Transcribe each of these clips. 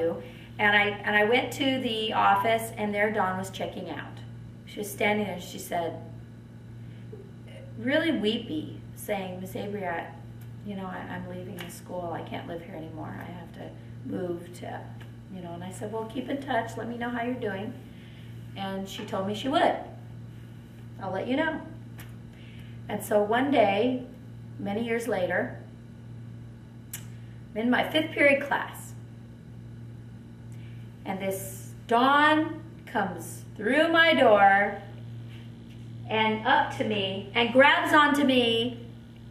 you. And I went to the office, and there Dawn was checking out. She was standing there, and she said, really weepy, saying, Miss Abry, I'm leaving the school. I can't live here anymore. I have to move to, and I said, well, keep in touch. Let me know how you're doing. And she told me she would. I'll let you know. And so one day, many years later, I'm in my 5th period class. And this Dawn comes through my door and up to me and grabs onto me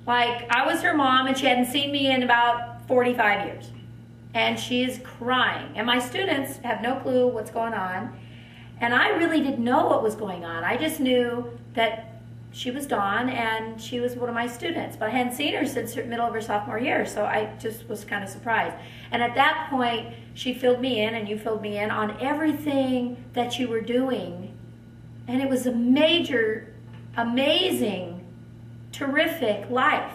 like I was her mom and she hadn't seen me in about 45 years. And she is crying. And my students have no clue what's going on. And I really didn't know what was going on. I just knew that she was Dawn and she was one of my students. But I hadn't seen her since the middle of her sophomore year, so I just was kind of surprised. And at that point, she filled me in and you filled me in on everything that you were doing. And it was a major, amazing, terrific life.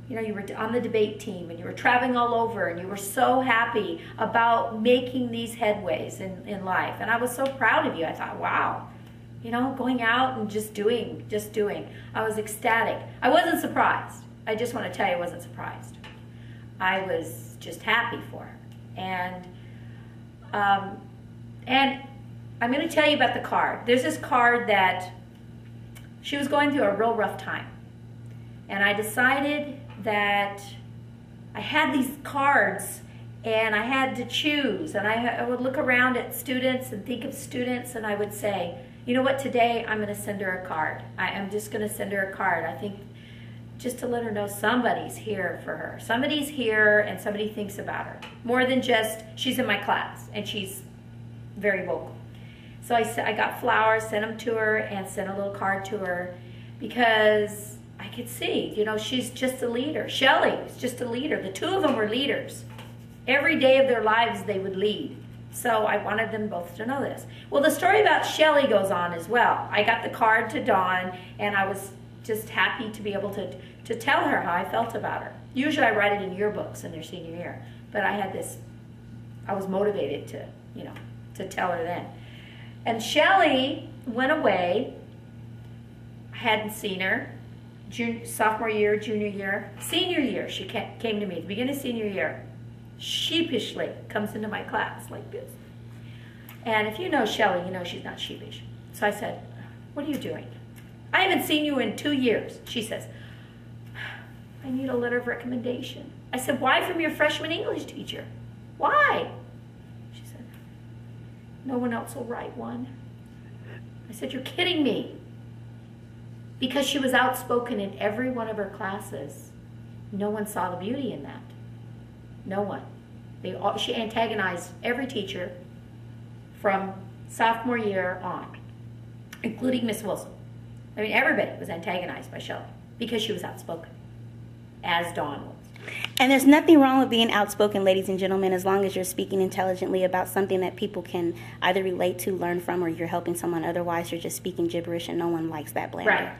You were on the debate team and you were traveling all over and you were so happy about making these headways in life. And I was so proud of you. I thought, wow, going out and just doing. I was ecstatic. I wasn't surprised. I just want to tell you I wasn't surprised. I was just happy for her. And I'm going to tell you about the card. There's this card that she was going through a real rough time. And I decided that I had these cards and I had to choose. And I would look around at students and think of students and I would say, you know what, today I'm going to send her a card. I'm just going to send her a card. I think just to let her know somebody's here for her. Somebody's here and somebody thinks about her. More than just, she's in my class and she's very vocal. So I got flowers, sent them to her and sent a little card to her because I could see, she's just a leader. Shelley was just a leader. The two of them were leaders. Every day of their lives they would lead. So I wanted them both to know this. Well, the story about Shelley goes on as well. I got the card to Dawn, and I was just happy to be able to tell her how I felt about her. Usually I write it in yearbooks in their senior year, but I was motivated to tell her then. And Shelley went away. I hadn't seen her. Sophomore year, junior year, senior year, she came to me at the beginning of senior year. Sheepishly comes into my class like this. And if you know Shelley, you know she's not sheepish. So I said, what are you doing? I haven't seen you in 2 years. She says, I need a letter of recommendation. I said, why from your freshman English teacher? Why? She said, no one else will write one. I said, you're kidding me. Because she was outspoken in every one of her classes. No one saw the beauty in that. No one. She antagonized every teacher from sophomore year on, including Miss Wilson. I mean, everybody was antagonized by Shelley because she was outspoken, as Dawn was. And there's nothing wrong with being outspoken, ladies and gentlemen, as long as you're speaking intelligently about something that people can either relate to, learn from, or you're helping someone. Otherwise, you're just speaking gibberish, and no one likes that blend. Right.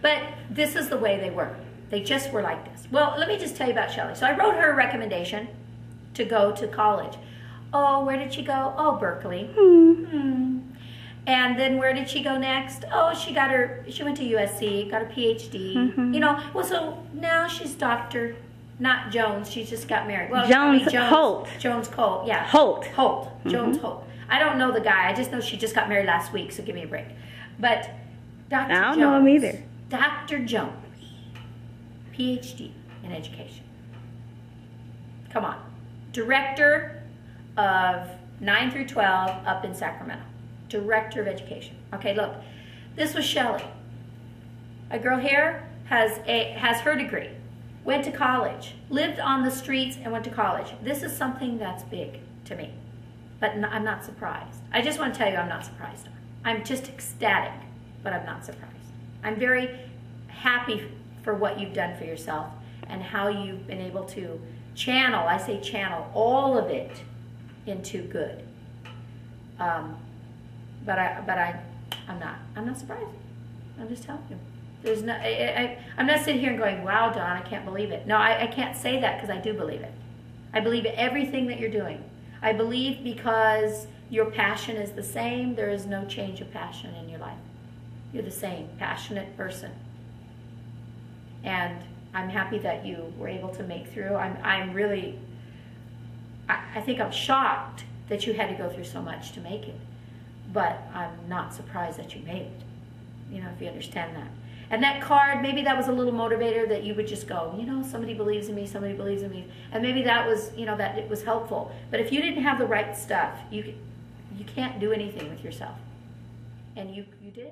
But this is the way they were. They just were like this. Well, let me just tell you about Shelley. So I wrote her a recommendation to go to college. Oh, where did she go? Oh, Berkeley. And then where did she go next? Oh, she went to USC, got a PhD. Well, so now she's Dr. Not Jones, she just got married. Well, Holt. Jones Colt, yeah. Holt. Jones Holt. I don't know the guy. I just know she just got married last week, so give me a break. But Dr. Jones. I don't know him either. Dr. Jones, PhD in education. Come on. Director of 9 through 12 up in Sacramento. Director of education. Okay, look. This was Shelley. A girl here has her degree. Went to college. Lived on the streets and went to college. This is something that's big to me. But I'm not surprised. I just want to tell you I'm not surprised. I'm just ecstatic, but I'm not surprised. I'm very happy for what you've done for yourself and how you've been able to channel, I say channel, all of it into good. I'm not surprised. I'm just telling you. There's no, I'm not sitting here and going, wow, Dawn, I can't believe it. No, I can't say that because I do believe it. I believe everything that you're doing. I believe because your passion is the same, there is no change of passion in your life. You're the same passionate person. And I'm happy that you were able to make through. I'm really, I think I'm shocked that you had to go through so much to make it. But I'm not surprised that you made it, you know, if you understand that. And that card, maybe that was a little motivator that you would just go, you know, somebody believes in me, somebody believes in me. And maybe that was, you know, that it was helpful. But if you didn't have the right stuff, you can't do anything with yourself. And you did.